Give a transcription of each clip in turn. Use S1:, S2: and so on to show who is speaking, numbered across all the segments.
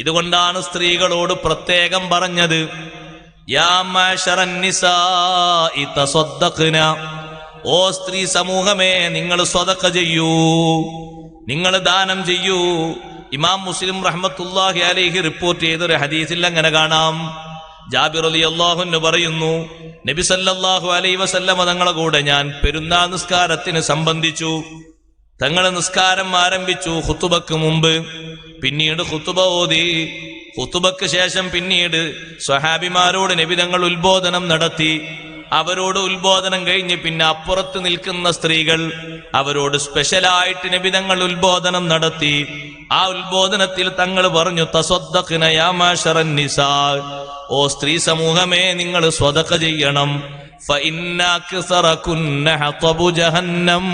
S1: ഇതുകൊണ്ടാണ് സ്ത്രീകളോട് പ്രത്യേകം പറഞ്ഞത്, യാ മഅ്ശറൻ നിസാഇ തസദ്ദഖ്ന, ഓ സ്ത്രീ സമൂഹമേ, നിങ്ങൾ സ്വതക്ക ചെയ്യൂ, നിങ്ങൾ ദാനം ചെയ്യൂ. ഇമാം മുസ്ലിം റഹ്മത്തുള്ളാഹി അലൈഹി റിപ്പോർട്ട് ചെയ്തൊരു ഹദീസിൽ അങ്ങനെ കാണാം. ജാബിർ റളിയല്ലാഹു അൻഹു പറയുന്നു, നബി സല്ലല്ലാഹു അലൈഹി വസല്ലമ തങ്ങളെ കൂടെ ഞാൻ പെരുന്നാൾ നിസ്കാരത്തിന് സംബന്ധിച്ചു. തങ്ങളെ നിസ്കാരം ആരംഭിച്ചു ഖുതുബക്ക് മുമ്പ്, പിന്നീട് ഖുതുബ ഓതി. ഖുതുബക്ക് ശേഷം പിന്നീട് സ്വഹാബിമാരോട് നബി തങ്ങൾ ഉത്ബോധനം നടത്തി. അവരോട് ഉത്ബോധനം കഴിഞ്ഞ് പിന്നെ അപ്പുറത്ത് നിൽക്കുന്ന സ്ത്രീകൾ അവരോട് സ്പെഷ്യലായിട്ട് നബി തങ്ങൾ ഉത്ബോധനം നടത്തി. ആ ഉത്ബോധനത്തിൽ തങ്ങൾ പറഞ്ഞു, തസദ്ദഖ്ന യാ മഅ്ശറൻ നിസാ, ഓ സ്ത്രീ സമൂഹമേ, നിങ്ങൾ സ്വതക്ക ചെയ്യണം. ഫഇന്ന അക്സറകുന്ന ഹതബു ജഹന്നം,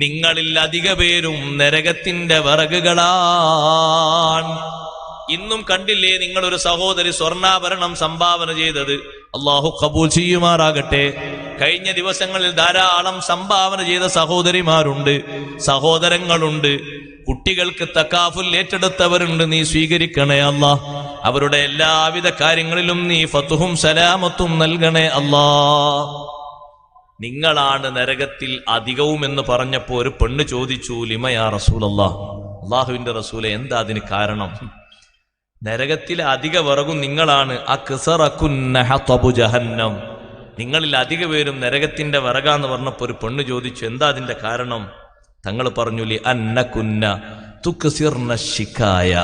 S1: നിങ്ങളിൽ അധിക പേരും നരകത്തിന്റെ വിറകുകളാണ്. ഇന്നും കണ്ടില്ലേ നിങ്ങളൊരു സഹോദരി സ്വർണ്ണാഭരണം സംഭാവന ചെയ്തത്? അള്ളാഹു കബൂൽ ചെയ്യുമാറാകട്ടെ. കഴിഞ്ഞ ദിവസങ്ങളിൽ ധാരാളം സംഭാവന ചെയ്ത സഹോദരിമാരുണ്ട്, സഹോദരങ്ങളുണ്ട്, കുട്ടികൾക്ക് തക്കാഫുൽ ഏറ്റെടുത്തവരുണ്ട്. നീ സ്വീകരിക്കണേ അല്ലാ. അവരുടെ എല്ലാവിധ കാര്യങ്ങളിലും നീ ഫത്ഹും സലാമത്തും നൽകണേ അല്ലാ. നിങ്ങളാണ് നരകത്തിൽ അധികവും എന്ന് പറഞ്ഞപ്പോ ഒരു പെണ്ണ് ചോദിച്ചു, ലിമയാ റസൂലല്ലാഹ്, അള്ളാഹുവിന്റെ റസൂലെ, എന്താ അതിന് കാരണം? നരകത്തിലെ അധിക വിറകും നിങ്ങളാണ്. അക്സറകുന്ന ഹതബു ജഹന്നം, നിങ്ങളിൽ അധിക പേരും നരകത്തിന്റെ വിറകാന്ന് പറഞ്ഞപ്പോ ഒരു പെണ്ണ് ചോദിച്ചു, എന്താ അതിന്റെ കാരണം? തങ്ങൾ പറഞ്ഞു, ലി അന്നകുന്ന തുക്സിർന ശികായ,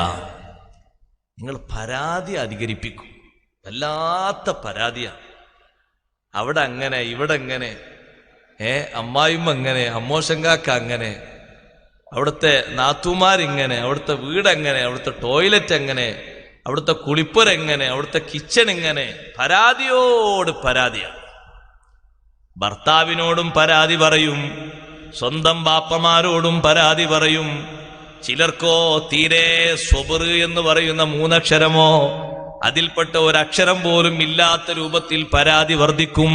S1: നിങ്ങൾ പരാതി അധികരിപ്പിക്കും. വല്ലാത്ത പരാതിയാ. അവിടെ അങ്ങനെ, ഇവിടെ എങ്ങനെ, അമ്മായിമ്മ എങ്ങനെ, അമ്മോശങ്കാക്ക അങ്ങനെ, അവിടുത്തെ നാത്തുമാരിങ്ങനെ, അവിടുത്തെ വീടെങ്ങനെ, അവിടുത്തെ ടോയ്ലറ്റ് എങ്ങനെ, അവിടുത്തെ കുളിപ്പരെങ്ങനെ, അവിടുത്തെ കിച്ചൺ എങ്ങനെ. പരാതിയോട് പരാതിയാണ്. ഭർത്താവിനോടും പരാതി പറയും, സ്വന്തം ബാപ്പമാരോടും പരാതി പറയും. ചിലർക്കോ തീരെ സ്വബർ എന്ന് പറയുന്ന 3 അക്ഷരമോ അതിൽപ്പെട്ട ഒരക്ഷരം പോലും ഇല്ലാത്ത രൂപത്തിൽ പരാതി വർദ്ധിക്കും.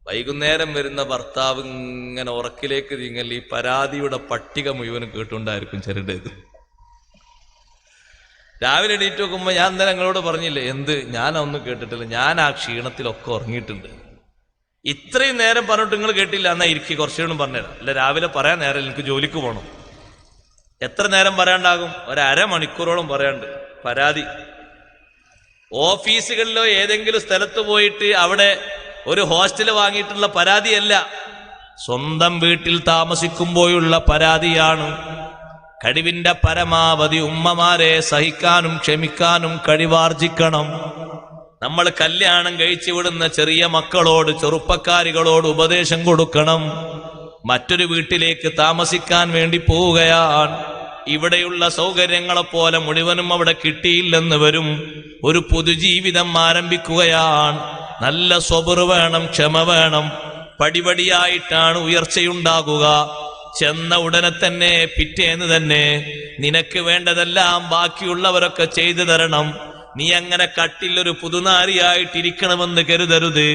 S1: വൈകുന്നേരം വരുന്ന ഭർത്താവ് ഇങ്ങനെ ഉറക്കിലേക്ക് നീങ്ങൽ ഈ പരാതിയുടെ പട്ടിക മുഴുവനും കേട്ടുകൊണ്ടായിരിക്കും ചെറുടേത്. രാവിലെ എണീറ്റ് നോക്കുമ്പോ ഞാൻ തന്നെ നിങ്ങളോട് പറഞ്ഞില്ലേ, എന്ത് ഞാനൊന്നും കേട്ടിട്ടില്ല, ഞാൻ ആ ക്ഷീണത്തിലൊക്കെ ഉറങ്ങിയിട്ടുണ്ട്. ഇത്രയും നേരം പറഞ്ഞിട്ട് നിങ്ങൾ കേട്ടില്ല, എന്നാ ഇരിക്കും കുറച്ചുകൂടെ പറഞ്ഞുതരാം. അല്ല, രാവിലെ പറയാൻ നേരം, എനിക്ക് ജോലിക്ക് പോകണം. എത്ര നേരം പറയാണ്ടാകും? 1/2 മണിക്കൂറോളം പറയാണ്ട് പരാതി. ഓഫീസുകളിലോ ഏതെങ്കിലും സ്ഥലത്ത് പോയിട്ട് അവിടെ ഒരു ഹോസ്റ്റൽ വാങ്ങിയിട്ടുള്ള പരാതിയല്ല, സ്വന്തം വീട്ടിൽ താമസിക്കുമ്പോഴുള്ള പരാതിയാണ്. കഴിവിന്റെ പരമാവധി ഉമ്മമാരെ സഹിക്കാനും ക്ഷമിക്കാനും കഴിവാർജിക്കണം. നമ്മൾ കല്യാണം കഴിച്ചു വിടുന്ന ചെറിയ മക്കളോട്, ചെറുപ്പക്കാരികളോട് ഉപദേശം കൊടുക്കണം. മറ്റൊരു വീട്ടിലേക്ക് താമസിക്കാൻ വേണ്ടി പോവുകയാണ്, ഇവിടെയുള്ള സൗകര്യങ്ങളെപ്പോലെ മുഴുവനും അവിടെ കിട്ടിയില്ലെന്ന് വരും. ഒരു പുതുജീവിതം ആരംഭിക്കുകയാണ്. നല്ല സ്വബർ വേണം, ക്ഷമ വേണം. പടിപടിയായിട്ടാണ് ഉയർച്ചയുണ്ടാകുക. ചെന്ന ഉടനെ തന്നെ, പിറ്റേന്ന് തന്നെ നിനക്ക് വേണ്ടതെല്ലാം ബാക്കിയുള്ളവരൊക്കെ ചെയ്തു തരണം. നീ അങ്ങനെ കട്ടിലൊരു പുതുനാരിയായിട്ടിരിക്കണമെന്ന് കരുതരുത്.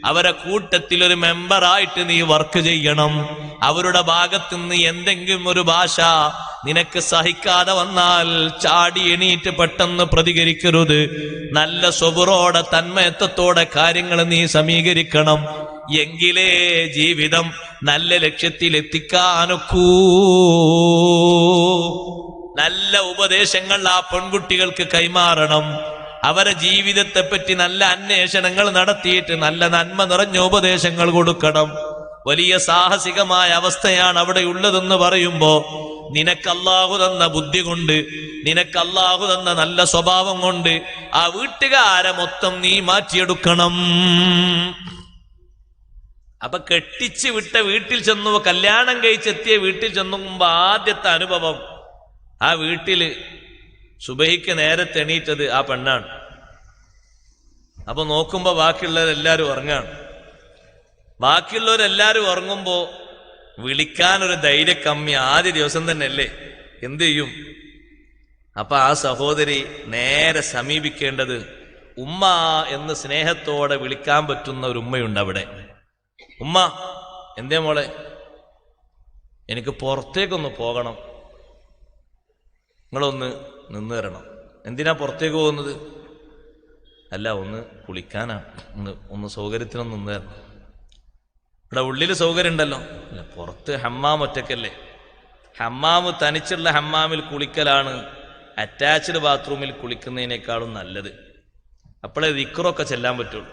S1: അവരെ കൂട്ടത്തിൽ ഒരു മെമ്പറായിട്ട് നീ വർക്ക് ചെയ്യണം. അവരുടെ ഭാഗത്തു നിന്ന് എന്തെങ്കിലും ഒരു ഭാഷ നിനക്ക് സഹിക്കാതെ വന്നാൽ ചാടി എണീറ്റ് പെട്ടെന്ന് പ്രതികരിക്കരുത്. നല്ല സ്വബറോടെ, തന്മയത്വത്തോടെ കാര്യങ്ങൾ നീ സമീകരിക്കണം. എങ്കിലേ ജീവിതം നല്ല ലക്ഷ്യത്തിൽ എത്തിക്കാനൊക്കൂ. നല്ല ഉപദേശങ്ങൾ ആ പെൺകുട്ടികൾക്ക് കൈമാറണം. അവരെ ജീവിതത്തെ പറ്റി നല്ല അന്വേഷണങ്ങൾ നടത്തിയിട്ട് നല്ല നന്മ നിറഞ്ഞ ഉപദേശങ്ങൾ കൊടുക്കണം. വലിയ സാഹസികമായ അവസ്ഥയാണ് അവിടെ ഉള്ളതെന്ന് പറയുമ്പോ, നിനക്ക് അല്ലാഹു തന്ന ബുദ്ധി കൊണ്ട്, നിനക്ക് അല്ലാഹു തന്ന നല്ല സ്വഭാവം കൊണ്ട് ആ വീട്ടുകാരെ മൊത്തം നീ മാറ്റിയെടുക്കണം. അപ്പൊ കെട്ടിച്ച് വിട്ട വീട്ടിൽ ചെന്നു, കല്യാണം കഴിച്ചെത്തിയ വീട്ടിൽ ചെന്നുമ്പോ ആദ്യത്തെ അനുഭവം, ആ വീട്ടില് സുബഹിക്ക് നേരത്തെ എണീറ്റത് ആ പെണ്ണാണ്. അപ്പൊ നോക്കുമ്പോ ബാക്കിയുള്ളവരെല്ലാരും ഉറങ്ങാണ്. ബാക്കിയുള്ളവരെല്ലാരും ഉറങ്ങുമ്പോ വിളിക്കാനൊരു ധൈര്യ കമ്മി ആദ്യ ദിവസം തന്നെ അല്ലേ, എന്ത് ചെയ്യും? അപ്പൊ ആ സഹോദരി നേരെ സമീപിക്കേണ്ടത് ഉമ്മ എന്ന് സ്നേഹത്തോടെ വിളിക്കാൻ പറ്റുന്ന ഒരു ഉമ്മയുണ്ട് അവിടെ. ഉമ്മ, എന്തേ മോളെ? എനിക്ക് പുറത്തേക്കൊന്ന് പോകണം. നിങ്ങളൊന്ന് നിന്ന് തരണം. എന്തിനാ പുറത്തേക്ക് പോകുന്നത്? അല്ല, ഒന്ന് കുളിക്കാനാണ്, ഒന്ന് സൗകര്യത്തിനൊന്ന് നിന്ന് തരണം. ഇവിടെ ഉള്ളിൽ സൗകര്യം ഉണ്ടല്ലോ. അല്ല, പുറത്ത് ഹമ്മാം ഒറ്റക്കല്ലേ. ഹമ്മാമ് തനിച്ചുള്ള ഹമ്മാമിൽ കുളിക്കലാണ് അറ്റാച്ച്ഡ് ബാത്റൂമിൽ കുളിക്കുന്നതിനേക്കാളും നല്ലത്. അപ്പോഴേ ദിക്റൊക്കെ ചെല്ലാൻ പറ്റുള്ളൂ.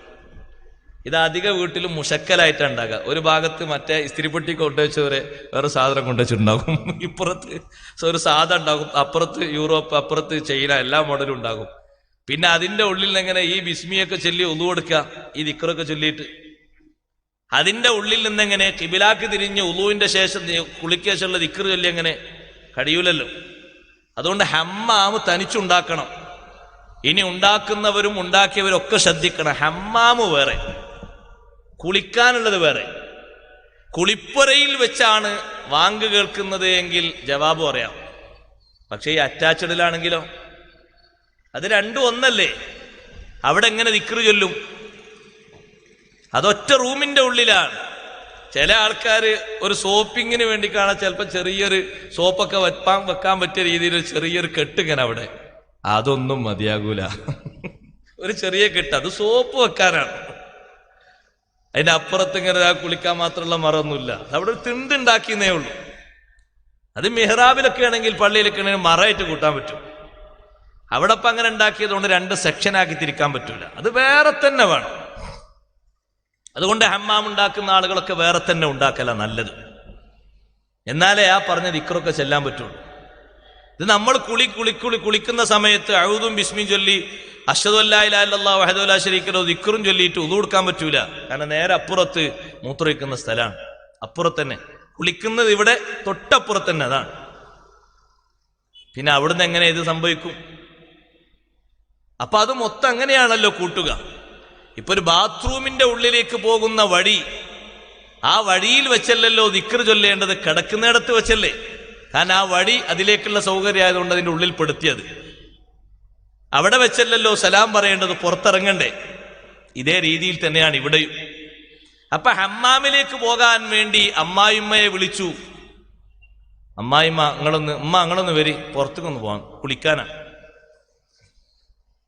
S1: ഇത് അധിക വീട്ടിലും മുഷക്കലായിട്ടാണ് ഉണ്ടാകുക. ഒരു ഭാഗത്ത് മറ്റേ ഇസ്തിരിപ്പെട്ടി കൊണ്ടുവച്ചവരെ വേറെ സാധനം കൊണ്ടുവച്ചിട്ടുണ്ടാകും, ഇപ്പുറത്ത് ഒരു സാധനം ഉണ്ടാകും, അപ്പുറത്ത് യൂറോപ്പ്, അപ്പുറത്ത് ചൈന, എല്ലാ മോഡലും ഉണ്ടാകും. പിന്നെ അതിന്റെ ഉള്ളിൽ എങ്ങനെ ഈ ബിസ്മിയൊക്കെ ചൊല്ലി ഒതു കൊടുക്കുക, ഈ ദിക്റൊക്കെ ചൊല്ലിയിട്ട് അതിന്റെ ഉള്ളിൽ നിന്നെങ്ങനെ കിബിലാക്ക് തിരിഞ്ഞ് ഉളുവിന്റെ ശേഷം കുളിക്കേശമുള്ള ദിക്ർ ചൊല്ലി എങ്ങനെ കഴിയൂലല്ലോ. അതുകൊണ്ട് ഹമ്മാമ് തനിച്ചുണ്ടാക്കണം. ഇനി ഉണ്ടാക്കുന്നവരും ഉണ്ടാക്കിയവരും ഒക്കെ ശ്രദ്ധിക്കണം. ഹമ്മാമ് വേറെ, കുളിക്കാനുള്ളത് വേറെ. കുളിപ്പുരയിൽ വെച്ചാണ് വാങ്ക് കേൾക്കുന്നത് എങ്കിൽ ജവാബ് പറയാം. പക്ഷെ ഈ അറ്റാച്ച്ഡിലാണെങ്കിലോ അത് രണ്ടും ഒന്നല്ലേ. അവിടെ എങ്ങനെ ദിക്ർ ചൊല്ലും? അതൊറ്റ റൂമിന്റെ ഉള്ളിലാണ്. ചില ആൾക്കാർ ഒരു സോപ്പിങ്ങിന് വേണ്ടി കാണാൻ ചിലപ്പോൾ ചെറിയൊരു സോപ്പൊക്കെ വെക്കാൻ പറ്റിയ രീതിയിൽ ചെറിയൊരു കെട്ടിങ്ങനെ അവിടെ. അതൊന്നും മതിയാകൂല. ഒരു ചെറിയ കെട്ട്, അത് സോപ്പ് വെക്കാനാണ്. അതിന്റെ അപ്പുറത്ത് ഇങ്ങനെ കുളിക്കാൻ മാത്രമുള്ള മറൊന്നുമില്ല. അവിടെ ഒരു തിണ്ടുണ്ടാക്കിയെന്നേ ഉള്ളൂ. അത് മെഹ്റാബിലൊക്കെ ആണെങ്കിൽ പള്ളിയിലൊക്കെ ആണെങ്കിൽ മറയായിട്ട് കൂട്ടാൻ പറ്റും. അവിടെ ഇപ്പം അങ്ങനെ ഉണ്ടാക്കിയതുകൊണ്ട് 2 സെക്ഷനാക്കി തിരിക്കാൻ പറ്റൂല. അത് വേറെ തന്നെ വേണം. അതുകൊണ്ട് ഹമ്മാം ഉണ്ടാക്കുന്ന ആളുകളൊക്കെ വേറെ തന്നെ ഉണ്ടാക്കല നല്ലത്. എന്നാലേ ആ പറഞ്ഞ ദിക്റൊക്കെ ചെല്ലാൻ പറ്റുള്ളൂ. ഇത് നമ്മൾ കുളിക്കുന്ന സമയത്ത് അഊദും ബിസ്മിയും ചൊല്ലി അശ്ഹദു അല്ലാ ഇലാഹ ഇല്ലല്ലാഹു വഹ്ദഹു ലാ ശരീക ലഹു ദിക്റും ചൊല്ലിയിട്ട് ഉളു കൊടുക്കാൻ പറ്റൂല. കാരണം നേരെ അപ്പുറത്ത് മൂത്രമൊഴിക്കുന്ന സ്ഥലമാണ്. അപ്പുറത്ത് തന്നെ കുളിക്കുന്നത്, ഇവിടെ തൊട്ടപ്പുറത്ത് തന്നെ അതാണ്. പിന്നെ അവിടുന്ന് എങ്ങനെ ഇത് സംഭവിക്കും? അപ്പൊ അത് മൊത്തം അങ്ങനെയാണല്ലോ കൂട്ടുക. ഇപ്പൊ ഒരു ബാത്റൂമിന്റെ ഉള്ളിലേക്ക് പോകുന്ന വഴി, ആ വഴിയിൽ വെച്ചല്ലല്ലോ ദിക്ർ ചൊല്ലേണ്ടത്, കിടക്കുന്നിടത്ത് വെച്ചല്ലേ. കാരണം ആ വഴി അതിലേക്കുള്ള സൗകര്യം ആയതുകൊണ്ട് അതിന്റെ ഉള്ളിൽ പെടുത്തിയത്. അവിടെ വെച്ചല്ലല്ലോ സലാം പറയേണ്ടത്, പുറത്തിറങ്ങണ്ടേ. ഇതേ രീതിയിൽ തന്നെയാണ് ഇവിടെയും. അപ്പൊ ഹമ്മാമിലേക്ക് പോകാൻ വേണ്ടി അമ്മായിമ്മയെ വിളിച്ചു. അമ്മായിമ്മ നിങ്ങളൊന്ന് വരി, പുറത്തേക്കൊന്ന് പോകാൻ, കുളിക്കാനാ.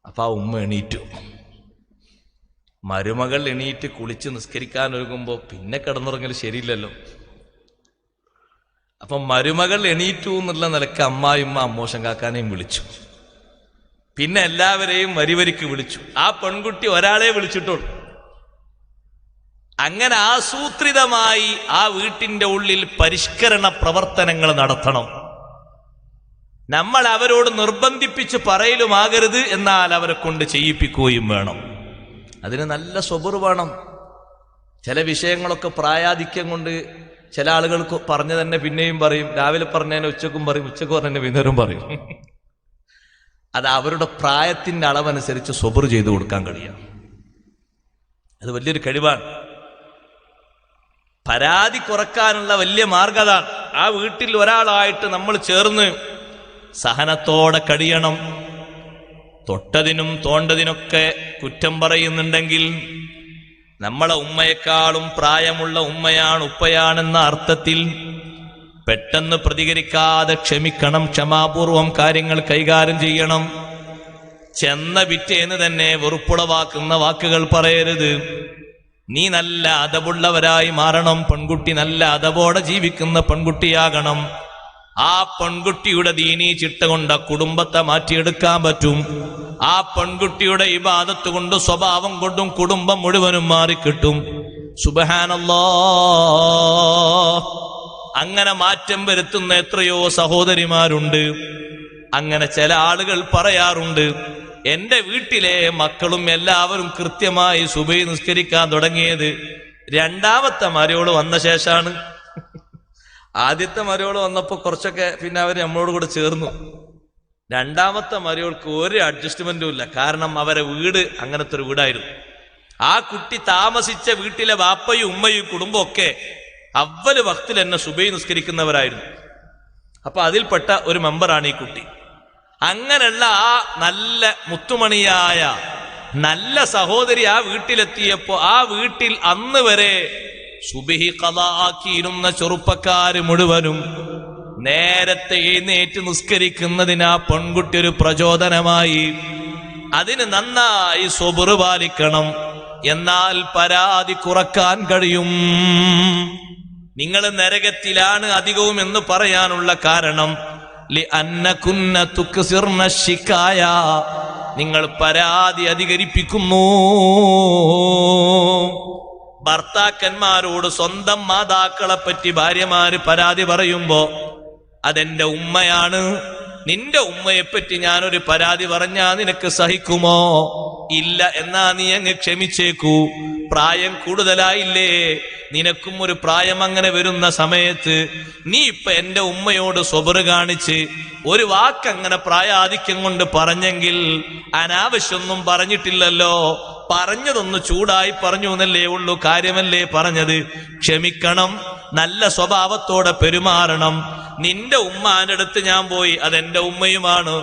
S1: അപ്പൊ ആ ഉമ്മ എണീറ്റു. മരുമകൾ എണീറ്റ് കുളിച്ച് നിസ്കരിക്കാൻ ഒരുങ്ങുമ്പോ പിന്നെ കിടന്നുറങ്ങൽ ശരിയില്ലല്ലോ. അപ്പൊ മരുമകൾ എണീറ്റു എന്നുള്ള നിലക്ക് അമ്മായിമ്മ അമ്മോശം കാക്കാനെയും വിളിച്ചു. പിന്നെ എല്ലാവരെയും വരിവരിക്ക് വിളിച്ചു. ആ പെൺകുട്ടി ഒരാളെ വിളിച്ചിട്ടുള്ളൂ. അങ്ങനെ ആസൂത്രിതമായി ആ വീട്ടിന്റെ ഉള്ളിൽ പരിഷ്കരണ പ്രവർത്തനങ്ങൾ നടത്തണം. നമ്മൾ അവരോട് നിർബന്ധിപ്പിച്ച് പറയലുമാകരുത്, എന്നാൽ അവരെ കൊണ്ട് ചെയ്യിപ്പിക്കുകയും വേണം. അതിന് നല്ല സ്വബർ വേണം. ചില വിഷയങ്ങളൊക്കെ പ്രായാധിക്യം കൊണ്ട് ചില ആളുകൾക്ക് പറഞ്ഞു തന്നെ പിന്നെയും പറയും. രാവിലെ പറഞ്ഞതിനെ ഉച്ചക്കും പറയും, ഉച്ചക്ക് പറഞ്ഞതിനെ വൈകുന്നേരം പറയും. അത് അവരുടെ പ്രായത്തിന്റെ അളവനുസരിച്ച് സ്വബർ ചെയ്തു കൊടുക്കാൻ കഴിയാം. അത് വലിയൊരു കഴിവാണ്. പരാതി കുറക്കാനുള്ള വലിയ മാർഗം അതാണ്. ആ വീട്ടിൽ ഒരാളായിട്ട് നമ്മൾ ചേർന്ന് സഹനത്തോടെ കഴിയണം. തൊട്ടതിനും തോണ്ടതിനൊക്കെ കുറ്റം പറയുന്നുണ്ടെങ്കിൽ നമ്മളെ ഉമ്മയെക്കാളും പ്രായമുള്ള ഉമ്മയാണ് ഉപ്പയാണെന്ന അർത്ഥത്തിൽ പെട്ടെന്ന് പ്രതികരിക്കാതെ ക്ഷമിക്കണം. ക്ഷമാപൂർവം കാര്യങ്ങൾ കൈകാര്യം ചെയ്യണം. ചെന്ന പിറ്റേന്ന് തന്നെ വെറുപ്പുളവാക്കുന്ന വാക്കുകൾ പറയരുത്. നീ നല്ല അദബുള്ളവരായി മാറണം. പെൺകുട്ടി നല്ല അദബോടെ ജീവിക്കുന്ന പെൺകുട്ടിയാകണം. ആ പെൺകുട്ടിയുടെ ദീനീ ചിട്ട കൊണ്ട് കുടുംബത്തെ മാറ്റിയെടുക്കാൻ പറ്റും. ആ പെൺകുട്ടിയുടെ ഇബാദത്ത് കൊണ്ട്, സ്വഭാവം കൊണ്ടും കുടുംബം മുഴുവനും മാറിക്കിട്ടും. സുബ്ഹാനല്ലാഹ്. അങ്ങനെ മാറ്റം വരുത്തുന്ന എത്രയോ സഹോദരിമാരുണ്ട്. അങ്ങനെ ചില ആളുകൾ പറയാറുണ്ട്, എന്റെ വീട്ടിലെ മക്കളും എല്ലാവരും കൃത്യമായി സുബഹി നിസ്കരിക്കാൻ തുടങ്ങിയത് രണ്ടാമത്തെ മരുമോള് വന്ന ശേഷമാണ്. ആദ്യത്തെ മരുമോള് വന്നപ്പോ കുറച്ചൊക്കെ പിന്നെ അവർ നമ്മളോട് കൂടെ ചേർന്നു. രണ്ടാമത്തെ മരുമോൾക്ക് ഒരു അഡ്ജസ്റ്റ്മെന്റും ഇല്ല. കാരണം അവരെ വീട് അങ്ങനത്തെ ഒരു വീടായിരുന്നു. ആ കുട്ടി താമസിച്ച വീട്ടിലെ വാപ്പയും ഉമ്മയും കുടുംബമൊക്കെ അവല് വക്തിൽ എന്നെ സുബഹി നിസ്കരിക്കുന്നവരായിരുന്നു. അപ്പൊ അതിൽപ്പെട്ട ഒരു മെമ്പറാണ് ഈ കുട്ടി. അങ്ങനെയുള്ള ആ നല്ല മുത്തുമണിയായ നല്ല സഹോദരി ആ വീട്ടിലെത്തിയപ്പോ ആ വീട്ടിൽ അന്ന് വരെ സുബഹി ഖളാ ആക്കിയിരുന്ന ചെറുപ്പക്കാര് മുഴുവനും നേരത്തെ എഴുന്നേറ്റ് നിസ്കരിക്കുന്നതിന് ആ പെൺകുട്ടി ഒരു പ്രചോദനമായി. അതിന് നന്നായി സ്വബറ് പാലിക്കണം, എന്നാൽ പരാതി കുറക്കാൻ കഴിയും. നിങ്ങൾ നരകത്തിലാണ് അധികവും എന്ന് പറയാനുള്ള കാരണം നിങ്ങൾ പരാതി അധികരിപ്പിക്കുന്നു. ഭർത്താക്കന്മാരോട് സ്വന്തം മാതാക്കളെ പറ്റി ഭാര്യമാര് പരാതി പറയുമ്പോ അതെന്റെ ഉമ്മയാണ്, നിന്റെ ഉമ്മയെപ്പറ്റി ഞാനൊരു പരാതി പറഞ്ഞാ നിനക്ക് സഹിക്കുമോ? ഇല്ല, എന്നാ നീ അങ്ങ് ക്ഷമിച്ചേക്കൂ. പ്രായം കൂടുതലായില്ലേ, നിനക്കും ഒരു പ്രായം അങ്ങനെ വരുന്ന സമയത്ത് നീ ഇപ്പൊ എന്റെ ഉമ്മയോട് സ്വബറ് കാണിച്ച് ഒരു വാക്കങ്ങനെ പ്രായാധിക്യം കൊണ്ട് പറഞ്ഞെങ്കിൽ അനാവശ്യമൊന്നും പറഞ്ഞിട്ടില്ലല്ലോ, പറഞ്ഞതൊന്ന് ചൂടായി പറഞ്ഞു എന്നല്ലേ ഉള്ളൂ, കാര്യമല്ലേ പറഞ്ഞത്. ക്ഷമിക്കണം, നല്ല സ്വഭാവത്തോടെ പെരുമാറണം. നിന്റെ ഉമ്മാന്റെ അടുത്ത് ഞാൻ പോയി, അതെന്റെ ഉമ്മയുമാണ്.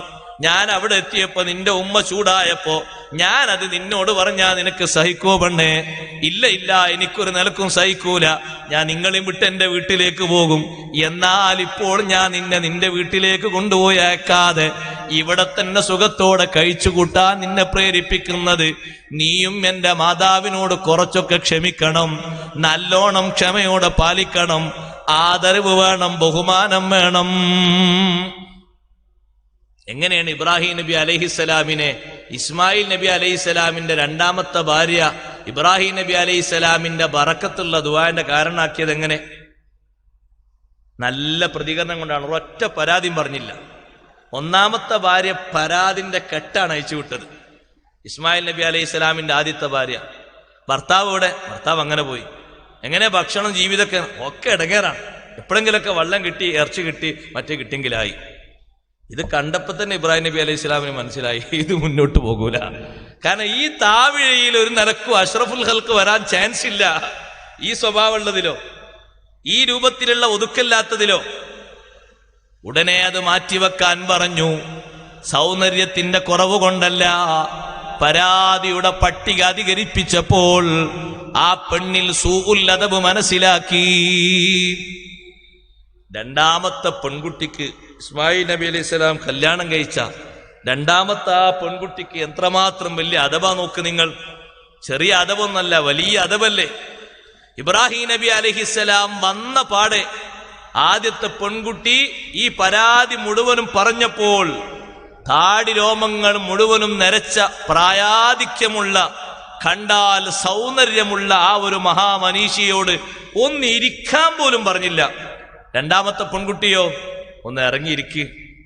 S1: ഞാൻ അവിടെ എത്തിയപ്പോ നിന്റെ ഉമ്മ ചൂടായപ്പോ ഞാനത് നിന്നോട് പറഞ്ഞാ നിനക്ക് സഹിക്കോ പെണ്ണേ? ഇല്ല ഇല്ല, എനിക്കൊരു നിലക്കും സഹിക്കൂല, ഞാൻ നിങ്ങളെയും വിട്ട് എന്റെ വീട്ടിലേക്ക് പോകും. എന്നാൽ ഇപ്പോൾ ഞാൻ നിന്റെ വീട്ടിലേക്ക് കൊണ്ടുപോയി അയക്കാതെ ഇവിടെ തന്നെ സുഖത്തോടെ കഴിച്ചു കൂട്ടാൻ നിന്നെ പ്രേരിപ്പിക്കുന്നത് നീയും എന്റെ മാതാവിനോട് കുറച്ചൊക്കെ ക്ഷമിക്കണം, നല്ലോണം ക്ഷമയോടെ പാലിക്കണം, ആദരവ് വേണം, ബഹുമാനം വേണം. എങ്ങനെയാണ് ഇബ്രാഹിം നബി അലൈഹിസ്സലാമിനെ ഇസ്മായിൽ നബി അലൈഹിസ്സലാമിന്റെ രണ്ടാമത്തെ ഭാര്യ ഇബ്രാഹിം നബി അലൈഹിസ്സലാമിന്റെ ബറക്കത്തുള്ള ദുആന്റെ കാരണമാക്കിയത്? എങ്ങനെ? നല്ല പ്രതികരണം കൊണ്ടാണ്. ഒരൊറ്റ പരാതിയും പറഞ്ഞില്ല. ഒന്നാമത്തെ ഭാര്യ പരാതിന്റെ കെട്ടാണ് അയച്ചു വിട്ടത്. ഇസ്മായിൽ നബി അലൈഹിസ്സലാമിന്റെ ആദ്യത്തെ ഭാര്യ. ഭർത്താവ് ഇവിടെ, ഭർത്താവ് അങ്ങനെ പോയി. എങ്ങനെ ഭക്ഷണം ജീവിതമൊക്കെ ഒക്കെ ഇടങ്ങേറാണ്. എപ്പോഴെങ്കിലൊക്കെ വെള്ളം കിട്ടി, ഇറച്ചി കിട്ടി, മറ്റേ കിട്ടിയെങ്കിലായി. ഇത് കണ്ടപ്പോ തന്നെ ഇബ്രാഹിം നബി അലൈഹി സ്വലാമിന് മനസ്സിലായി ഇത് മുന്നോട്ട് പോകൂല. കാരണം ഈ താവിഴയിൽ ഒരു നിലക്കും അഷ്റഫുൽ ഖൽക്ക് വരാൻ ചാൻസ് ഇല്ല. ഈ സ്വഭാവമുള്ളതിലോ ഈ രൂപത്തിലുള്ള ഒതുക്കല്ലാത്തതിലോ. ഉടനെ അത് മാറ്റിവെക്കാൻ പറഞ്ഞു. സൗന്ദര്യത്തിന്റെ കുറവ് കൊണ്ടല്ല, പരാതിയുടെ പട്ടിക അധികരിപ്പിച്ചപ്പോൾ ആ പെണ്ണിൽ സൂഉൽ അദബ് മനസ്സിലാക്കി. രണ്ടാമത്തെ പെൺകുട്ടിക്ക് ഇസ്മായിൽ നബി അലൈഹി സ്വലാം കല്യാണം കഴിച്ച രണ്ടാമത്തെ ആ പെൺകുട്ടിക്ക് എത്രമാത്രം വലിയ അദബാ നോക്ക് നിങ്ങൾ. ചെറിയ അദബൊന്നല്ല, വലിയ അദബല്ലേ. ഇബ്രാഹിം നബി അലൈഹിസ്സലാം വന്ന പാടെ ആദ്യത്തെ പെൺകുട്ടി ഈ പരാതി മുഴുവനും പറഞ്ഞപ്പോൾ താടി രോമങ്ങൾ മുഴുവനും നരച്ച പ്രായാധിക്യമുള്ള, കണ്ടാൽ സൗന്ദര്യമുള്ള ആ ഒരു മഹാമനീഷിയോട് ഒന്ന് ഇരിക്കാൻ പോലും പറഞ്ഞില്ല. രണ്ടാമത്തെ പെൺകുട്ടിയോ, ഒന്ന് ഇറങ്ങിയിരിക്ക്,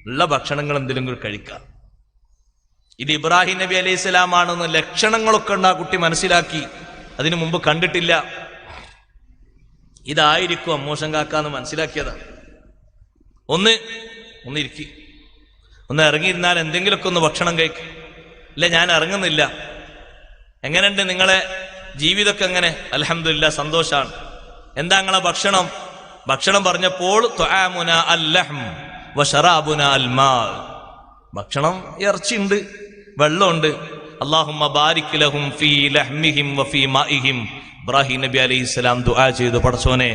S1: ഉള്ള ഭക്ഷണങ്ങൾ എന്തെങ്കിലും കഴിക്കാം. ഇത് ഇബ്രാഹിം നബി അലൈഹി സ്വലാമാണെന്ന് ലക്ഷണങ്ങളൊക്കെ ഉണ്ട് ആ കുട്ടി മനസ്സിലാക്കി. അതിനു മുമ്പ് കണ്ടിട്ടില്ല. ഇതായിരിക്കും അമ്മോശം കാക്കാന്ന് മനസ്സിലാക്കിയതാണ്. ഒന്ന് ഇരിക്കി, ഒന്ന് ഇറങ്ങിയിരുന്നാൽ എന്തെങ്കിലുമൊക്കെ ഒന്ന് ഭക്ഷണം കഴിക്കും. ഇല്ല, ഞാൻ ഇറങ്ങുന്നില്ല. എങ്ങനെയുണ്ട് നിങ്ങളെ ജീവിതമൊക്കെ? എങ്ങനെ? അൽഹംദുലില്ലാ, സന്തോഷാണ്. എന്താ നിങ്ങളെ ഭക്ഷണം? ഭക്ഷണം പറഞ്ഞപ്പോൾ തുആമുന അൽ-ലഹ്ം വശറാബുന അൽ-മാ, ഭക്ഷണം ഇറച്ചിയുണ്ട്, വെള്ളമുണ്ട്. അല്ലാഹുമ്മ ബാരിക് ലഹും ഫീ ലഹ്മിഹിം വഫീ മാഇഹിം. ഇബ്രാഹിം നബി അലൈഹിസ്സലാം ദുആ ചെയ്തു, പടച്ചോനെ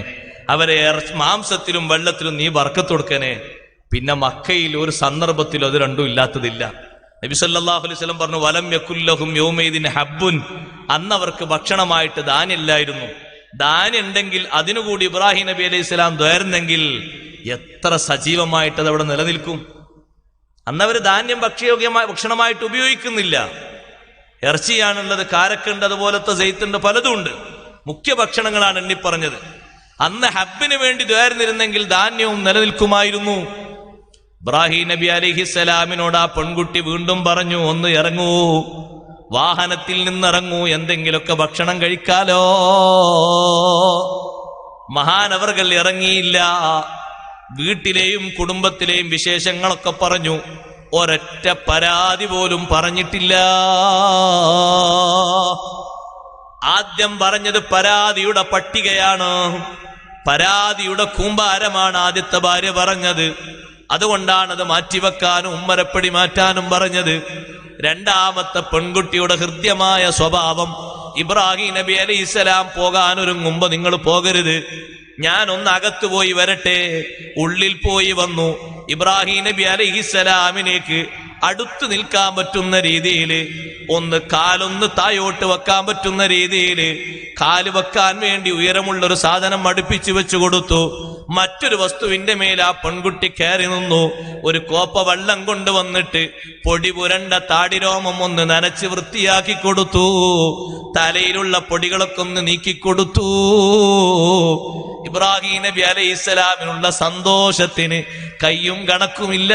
S1: അവരെ മാംസത്തിലും വെള്ളത്തിലും നീ ബർക്കത്ത് കൊടുക്കണേ. പിന്നെ മക്കയിൽ ഒരു സന്ദർഭത്തിലും അത് രണ്ടും ഇല്ലാത്തതില്ല. നബി സല്ലല്ലാഹു അലൈഹി വസല്ലം പറഞ്ഞു, വലം യകുല്ലഹും യൗമൈദിൻ ഹബ്ബുൻ, അന്നവർക്ക് ഭക്ഷണമായിട്ട് ധാന്യമില്ലായിരുന്നു. ധാന്യം ഉണ്ടെങ്കിൽ അതിനുകൂടി ഇബ്രാഹിം നബി അലൈഹി സ്വലാം ദ്വാരുന്നെങ്കിൽ എത്ര സജീവമായിട്ട് അത് അവിടെ നിലനിൽക്കും. അന്നവർ ധാന്യം ഭക്ഷ്യയോഗ്യമായ ഭക്ഷണമായിട്ട് ഉപയോഗിക്കുന്നില്ല. ഇറച്ചിയാണുള്ളത്, കാരക്കുണ്ട്, അതുപോലത്തെ സെയ്ത്തുണ്ട്, പലതും ഉണ്ട്. മുഖ്യ ഭക്ഷണങ്ങളാണ് എണ്ണിപ്പറഞ്ഞത്. അന്ന് ഹബ്ബിന് വേണ്ടി ദ്വാരുന്നിരുന്നെങ്കിൽ ധാന്യവും നിലനിൽക്കുമായിരുന്നു. ഇബ്രാഹിം നബി അലൈഹിസ്സലാമിനോട് ആ പെൺകുട്ടി വീണ്ടും പറഞ്ഞു, ഒന്ന് ഇറങ്ങൂ, വാഹനത്തിൽ നിന്നിറങ്ങൂ, എന്തെങ്കിലുമൊക്കെ ഭക്ഷണം കഴിക്കാലോ. മഹാനവർകൾ ഇറങ്ങിയില്ല. വീട്ടിലെയും കുടുംബത്തിലെയും വിശേഷങ്ങളൊക്കെ പറഞ്ഞു. ഒരൊറ്റ പരാതി പോലും പറഞ്ഞിട്ടില്ല. ആദ്യം പറഞ്ഞത് പരാതിയുടെ പട്ടികയാണ്, പരാതിയുടെ കൂമ്പാരമാണ് ആദ്യത്തെ ഭാര്യ പറഞ്ഞത്. അതുകൊണ്ടാണത് മാറ്റിവെക്കാനും ഉമ്മരപ്പടി മാറ്റാനും പറഞ്ഞത്. രണ്ടാമത്തെ പെൺകുട്ടിയുടെ ഹൃദ്യമായ സ്വഭാവം, ഇബ്രാഹിം നബി അലൈഹിസ്സലാം പോകാനൊരുങ്ങുമ്പോ നിങ്ങൾ പോകരുത്, ഞാൻ ഒന്ന് അകത്തു പോയി വരട്ടെ. ഉള്ളിൽ പോയി വന്നു. ഇബ്രാഹിം നബി അലൈഹിസ്സലാമിനേക്ക് അടുത്ത് നിൽക്കാൻ പറ്റുന്ന രീതിയിൽ, ഒന്ന് കാലൊന്ന് തായോട്ട് വെക്കാൻ പറ്റുന്ന രീതിയിൽ കാല് വെക്കാൻ വേണ്ടി ഉയരമുള്ളൊരു സാധനം അടുപ്പിച്ചു വെച്ചു കൊടുത്തു. മറ്റൊരു വസ്തുവിന്റെ മേൽ ആ പെൺകുട്ടി കയറി നിന്നു. ഒരു കോപ്പ വെള്ളം കൊണ്ടുവന്നിട്ട് പൊടി പുരണ്ട താടിരോമം ഒന്ന് നനച്ച് വൃത്തിയാക്കി കൊടുത്തു. തലയിലുള്ള പൊടികളൊക്കെ ഒന്ന് നീക്കിക്കൊടുത്തു. ഇബ്രാഹിം നബി അലൈഹിസ്സലാമിനുള്ള സന്തോഷത്തിന് കയ്യും കണക്കുമില്ല.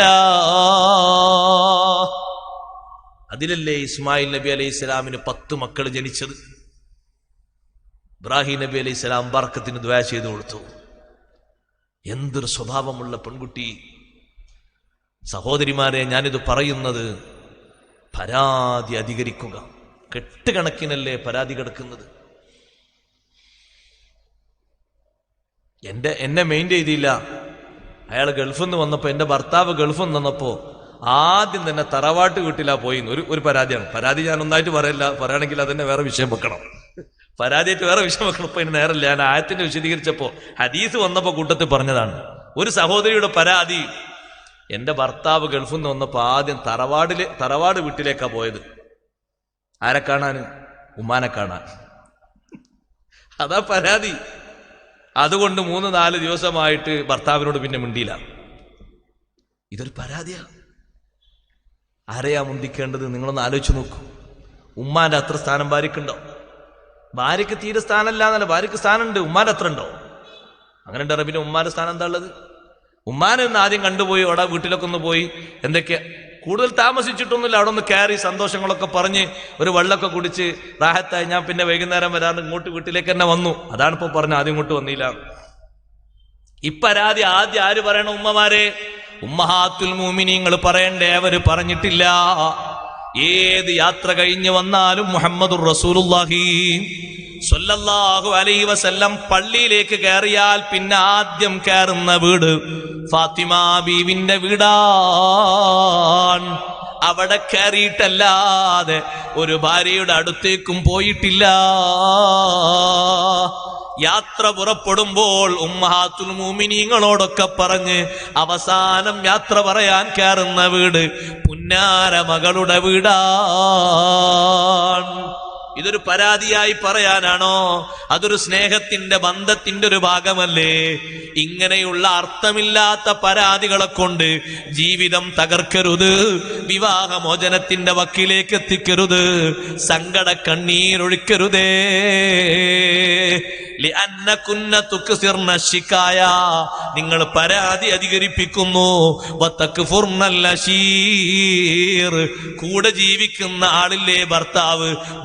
S1: അതിലല്ലേ ഇസ്മായിൽ നബി അലൈഹിസ്സലാമിന് 10 മക്കൾ ജനിച്ചത്. ഇബ്രാഹിം നബി അലൈഹിസ്സലാം ബർക്കത്തിന് ദുആ ചെയ്തു കൊടുത്തു. എന്തൊരു സ്വഭാവമുള്ള പെൺകുട്ടി. സഹോദരിമാരെ, ഞാനിത് പറയുന്നത് പരാതി അധികരിക്കുക. കെട്ടുകണക്കിനല്ലേ പരാതി കിടക്കുന്നത്. എന്നെ മെയിൻ ചെയ്തില്ല. അയാൾ ഗൾഫിൽ നിന്ന് വന്നപ്പോ, എന്റെ ഭർത്താവ് ഗൾഫിൽ നിന്ന് വന്നപ്പോ ആദ്യം തന്നെ തറവാട്ട് വീട്ടിലാ പോയി. ഒരു പരാതിയാണ്. പരാതി ഞാൻ ഒന്നായിട്ട് പറയുകയാണെങ്കിൽ അതന്നെ വേറെ വിഷയം വെക്കണം. പരാതിയായിട്ട് വേറെ വിഷയം വെക്കണം. ഇപ്പൊ ഇതിന് നേരല്ല. ഞാൻ ആയത്തിന്റെ വിശദീകരിച്ചപ്പോ ഹദീസ് വന്നപ്പോ കൂട്ടത്തിൽ പറഞ്ഞതാണ്. ഒരു സഹോദരിയുടെ പരാതി, എന്റെ ഭർത്താവ് ഗൾഫിൽ നിന്ന് വന്നപ്പോ ആദ്യം തറവാട് വീട്ടിലേക്കാ പോയത്. ആരെ കാണാന്? ഉമ്മാനെ കാണാൻ. അതാ പരാതി. അതുകൊണ്ട് 3-4 ദിവസമായിട്ട് ഭർത്താവിനോട് പിന്നെ മിണ്ടിയില്ല. ഇതൊരു പരാതിയാ. ആരെയാ മുന്തിക്കേണ്ടത്? നിങ്ങളൊന്ന് ആലോചിച്ച് നോക്കൂ. ഉമ്മാന്റെ അത്ര സ്ഥാനം ഭാര്യക്കുണ്ടോ? ഭാര്യക്ക് തീരെ സ്ഥാനമില്ല എന്നല്ല, ഭാര്യക്ക് സ്ഥാനമുണ്ട്. ഉമ്മാന്റെ അത്ര ഉണ്ടോ? അങ്ങനെ ഉണ്ടോ? പിന്നെ ഉമ്മാന്റെ സ്ഥാനം എന്താ ഉള്ളത്? ഉമ്മാനെ ഒന്ന് ആദ്യം കണ്ടുപോയി, അവിടെ വീട്ടിലൊക്കെ ഒന്ന് പോയി, എന്തൊക്കെയാ, കൂടുതൽ താമസിച്ചിട്ടൊന്നുമില്ല. അവിടെ ഒന്ന് കയറി സന്തോഷങ്ങളൊക്കെ പറഞ്ഞ് ഒരു വെള്ളമൊക്കെ കുടിച്ച് റാഹത്തായി ഞാൻ പിന്നെ വൈകുന്നേരം വരാണ്ട് ഇങ്ങോട്ട് വീട്ടിലേക്ക് തന്നെ വന്നു. അതാണ് ഇപ്പൊ പറഞ്ഞ, ആദ്യം ഇങ്ങോട്ട് വന്നില്ല. ഇപ്പരാതി ആദ്യം ആര് പറയണം? ഉമ്മമാരെ, ഉമ്മഹാത്തുൽ മുഅ്മിനീങ്ങൾ പറയണ്ടേ? അവര് പറഞ്ഞിട്ടില്ല. ഏത് യാത്ര കഴിഞ്ഞ് വന്നാലും മുഹമ്മദുർ റസൂലുള്ളാഹി സ്വല്ലല്ലാഹു അലൈഹി വസല്ലം പള്ളിയിലേക്ക് കയറിയാൽ പിന്നെ ആദ്യം കയറുന്ന വീട് ഫാത്തിമ ബീവിന്റെ വീടാണ്. അവിടെ കയറിയിട്ടല്ലാതെ ഒരു ഭാര്യയുടെ അടുത്തേക്കും പോയിട്ടില്ല. യാത്ര പുറപ്പെടുമ്പോൾ ഉമ്മഹാത്തുൽ മുഅ്മിനീങ്ങളോടൊക്കെ പറഞ്ഞ് അവസാനം യാത്ര പറയാൻ കയറുന്ന വീട് പുന്നാര മകളുടെ വീടാണ്. ഇതൊരു പരാതിയായി പറയാനാണോ? അതൊരു സ്നേഹത്തിന്റെ ബന്ധത്തിന്റെ ഒരു ഭാഗമല്ലേ? ഇങ്ങനെയുള്ള അർത്ഥമില്ലാത്ത പരാതികളെ കൊണ്ട് ജീവിതം തകർക്കരുത്. വിവാഹമോചനത്തിന്റെ വക്കിലേക്ക് എത്തിക്കരുത്. സങ്കട കണ്ണീരൊഴിക്കരുതേ. നിങ്ങൾ പരാതി അധികരിപ്പിക്കുന്നു. കൂടെ ജീവിക്കുന്ന ആളില്ലേ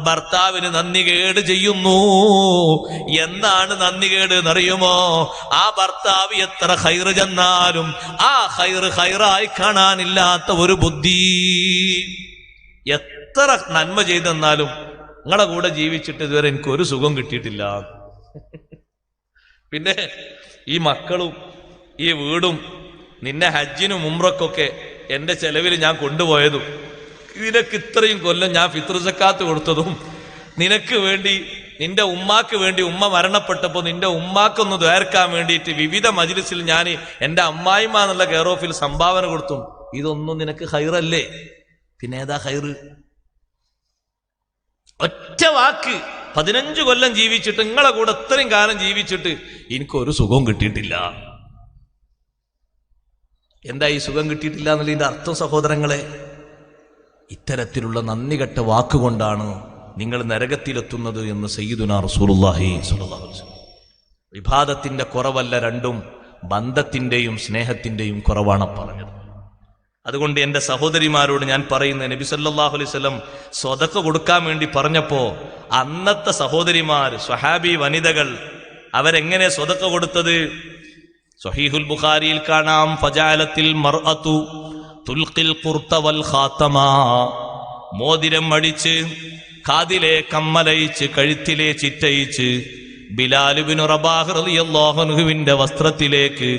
S1: ഭർത്താവിന് നന്ദികേട് ചെയ്യുന്നു. എന്താണ് നന്ദികേട് എന്നറിയുമോ? ആ ഭർത്താവ് എത്ര ഖൈറ് ചെന്നാലും ആ ഖൈറായി കാണാനില്ലാത്ത ഒരു ബുദ്ധി. എത്ര നന്മ ചെയ്തെന്നാലും നിങ്ങളെ കൂടെ ജീവിച്ചിട്ട് ഇതുവരെ എനിക്ക് ഒരു സുഖം കിട്ടിയിട്ടില്ല. പിന്നെ ഈ മക്കളും ഈ വീടും നിന്നെ ഹജ്ജിനും ഉംറക്കൊക്കെ എന്റെ ചെലവിൽ ഞാൻ കൊണ്ടുപോയതും നിനക്ക് ഇത്രയും കൊല്ലം ഞാൻ ഫിത്ർ സക്കാത്ത് കൊടുത്തതും നിനക്ക് വേണ്ടി, നിന്റെ ഉമ്മാക്ക് വേണ്ടി, ഉമ്മ മരണപ്പെട്ടപ്പോൾ നിന്റെ ഉമ്മാക്കൊന്ന് ദ്വാരക്കാൻ വേണ്ടിയിട്ട് വിവിധ മജ്ലിസിൽ ഞാൻ എന്റെ അമ്മായിമ്മ എന്നുള്ള കെയർ ഓഫിൽ സംഭാവന കൊടുത്തും ഇതൊന്നും നിനക്ക് ഖൈറല്ലേ? പിന്നെ ഏതാ ഖൈറ്? ഒറ്റ വാക്ക് 15 കൊല്ലം ജീവിച്ചിട്ട്, നിങ്ങളെ കൂടെ ഇത്രയും കാലം ജീവിച്ചിട്ട് എനിക്കൊരു സുഖവും കിട്ടിയിട്ടില്ല. എന്താ ഈ സുഖം കിട്ടിയിട്ടില്ല എന്നുള്ളതിന്റെ അർത്ഥം സഹോദരങ്ങളെ? ഇത്തരത്തിലുള്ള നന്ദി കെട്ട വാക്കുകൊണ്ടാണ് നിങ്ങൾ നരകത്തിലെത്തുന്നത് എന്ന് സയ്യിദുനാ റസൂലുള്ളാഹി സ്വല്ലല്ലാഹു അലൈഹി വസല്ലം. ഇബാദത്തിന്റെ കുറവല്ല രണ്ടും, ബന്ധത്തിന്റെയും സ്നേഹത്തിന്റെയും കുറവാണ് പറഞ്ഞത്. അതുകൊണ്ട് എന്റെ സഹോദരിമാരോട് ഞാൻ പറയുന്ന, നബി സല്ലല്ലാഹു അലൈഹി വസല്ലം സ്വതക്ക കൊടുക്കാൻ വേണ്ടി പറഞ്ഞപ്പോ അന്നത്തെ സഹോദരിമാർ, സ്വഹാബി വനിതകൾ, അവരെങ്ങനെ സ്വതക്ക കൊടുത്തത്? സ്വഹീഹുൽ ബുഖാരിയിൽ കാണാം, ഫജഅലത്തിൽ മർഅതു തുൽഖിൽ ഖുർത വൽ ഖാതമ. മോതിരം അടിച്ച്, കാതിലെ കമ്മലയിച്ച്, കഴുത്തിലെ ചിറ്റയിച്ച് ബിലാൽ ഇബ്നു റബാഹ് റളിയല്ലാഹു അൻഹുവിന്റെ വസ്ത്രത്തിലേക്ക്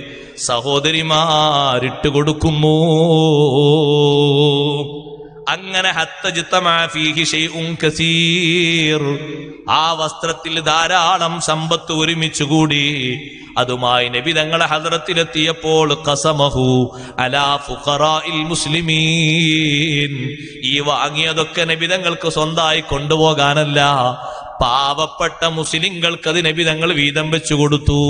S1: സഹോദരിമാരിട്ട് കൊടുക്കുന്നു. അങ്ങനെ ആ വസ്ത്രത്തിൽ ധാരാളം സമ്പത്ത് ഒരുമിച്ചുകൂടി. അതുമായി നബി തങ്ങളെ ഹദ്റത്തിലെത്തിയപ്പോൾ ഖസമഹു അലാ ഫുഖറാഇൽ മുസ്ലിമീൻ, ഈ വാങ്ങിയതൊക്കെ നബി തങ്ങൾക്ക് സ്വന്തമായി കൊണ്ടുപോകാനല്ല, പാവപ്പെട്ട മുസ്ലിങ്ങൾക്ക് അത് നബി തങ്ങൾ വീതം വെച്ചു കൊടുത്തു.